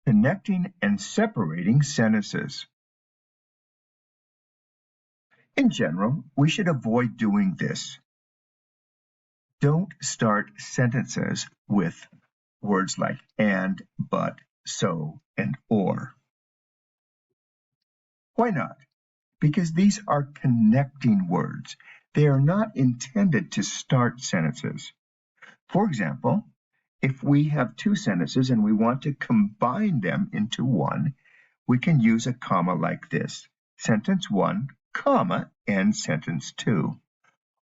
Connecting and separating sentences. In general, we should avoid doing this. Don't start sentences with words like and, but, so, and or. Why not? Because these are connecting words. They are not intended to start sentences. For example, if we have two sentences and we want to combine them into one, we can use a comma like this. Sentence 1, comma, and sentence 2.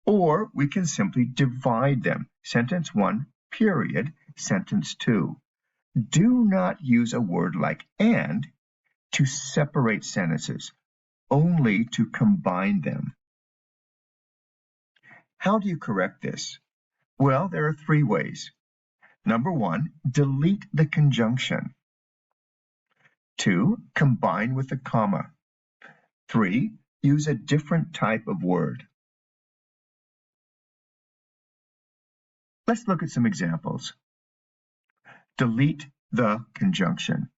Or we can simply divide them. Sentence 1, period, sentence 2. Do not use a word like and to separate sentences, only to combine them. How do you correct this? Well, there are 3 ways. Number 1, delete the conjunction. 2, combine with a comma. 3, use a different type of word. Let's look at some examples. Delete the conjunction.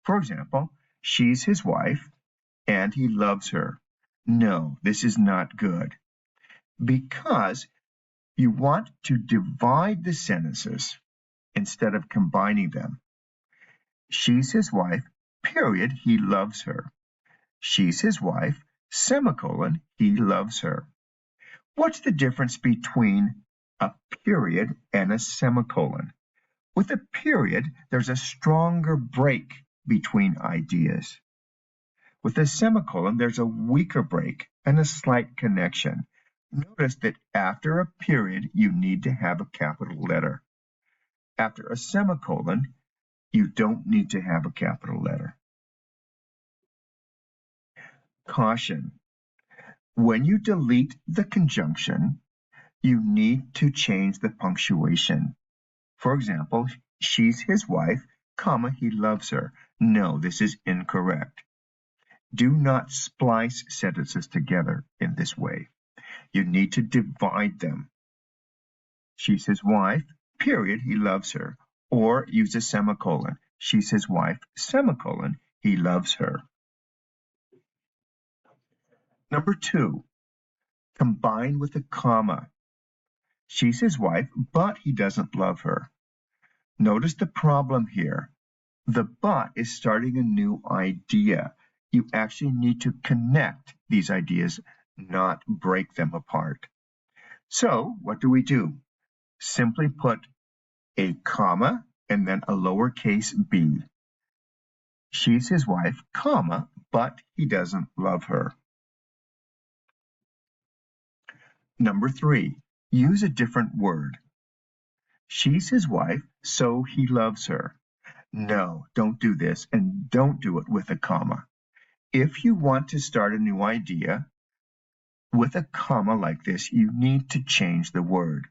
For example, she's his wife and he loves her. No, this is not good. Because you want to divide the sentences instead of combining them. She's his wife, period, he loves her. She's his wife, semicolon, he loves her. What's the difference between a period and a semicolon? With a period, there's a stronger break between ideas. With a semicolon, there's a weaker break and a slight connection. Notice that after a period, you need to have a capital letter. After a semicolon, you don't need to have a capital letter. Caution. When you delete the conjunction, you need to change the punctuation. For example, she's his wife, comma, he loves her. No, this is incorrect. Do not splice sentences together in this way. You need to divide them. She's his wife, period, he loves her. Or use a semicolon. She's his wife, semicolon, he loves her. Number 2, combine with a comma. She's his wife, but he doesn't love her. Notice the problem here. The but is starting a new idea. You actually need to connect these ideas, not break them apart. So, what do? Simply put a comma and then a lowercase b. She's his wife, comma, but he doesn't love her. Number 3, use a different word. She's his wife, so he loves her. No, don't do this, and don't do it with a comma. If you want to start a new idea, with a comma like this, you need to change the word.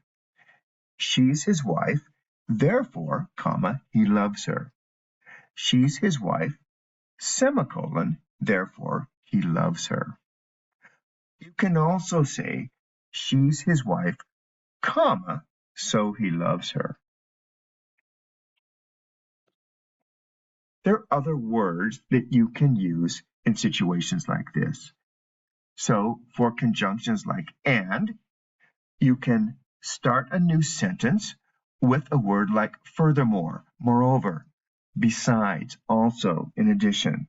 She's his wife, therefore, comma, he loves her. She's his wife, semicolon, therefore, he loves her. You can also say, she's his wife, comma, so he loves her. There are other words that you can use in situations like this. So for conjunctions like and, you can start a new sentence with a word like furthermore, moreover, besides, also, in addition.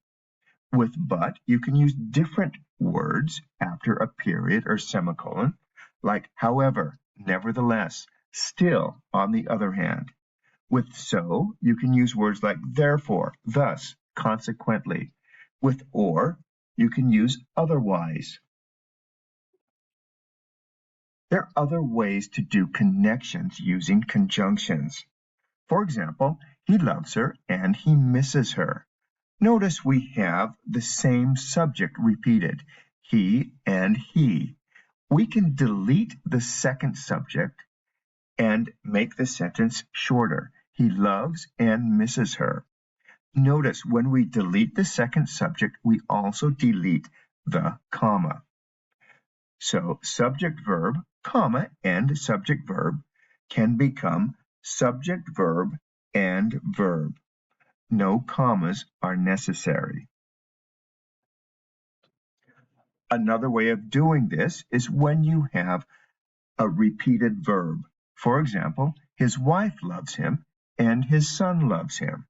With but, you can use different words after a period or semicolon, like however, nevertheless, still, on the other hand. With so, you can use words like therefore, thus, consequently. With or, you can use otherwise. There are other ways to do connections using conjunctions. For example, he loves her and he misses her. Notice we have the same subject repeated, he and he. We can delete the second subject and make the sentence shorter. He loves and misses her. Notice when we delete the second subject, we also delete the comma. So subject verb, comma, and subject verb can become subject verb and verb. No commas are necessary. Another way of doing this is when you have a repeated verb. For example, his wife loves him and his son loves him.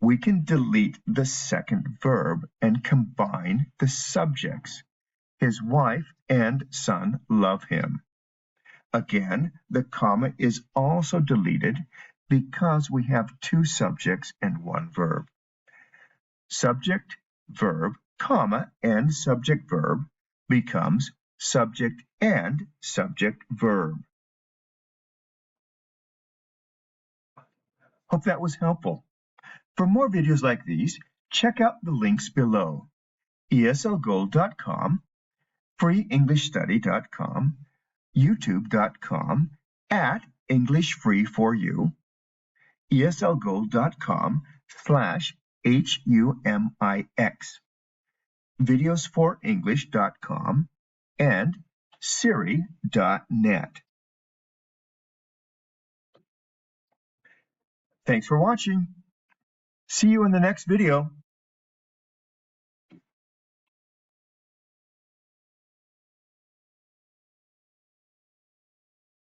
We can delete the second verb and combine the subjects. His wife and son love him. Again, the comma is also deleted because we have two subjects and one verb. Subject, verb, comma, and subject verb becomes subject and subject verb. Hope that was helpful. For more videos like these, check out the links below. ESLgold.com, freeenglishstudy.com, youtube.com, @EnglishFree4You, ESLgold.com/HUMIX, videosforenglish.com, and Siri.net. Thanks for watching. See you in the next video.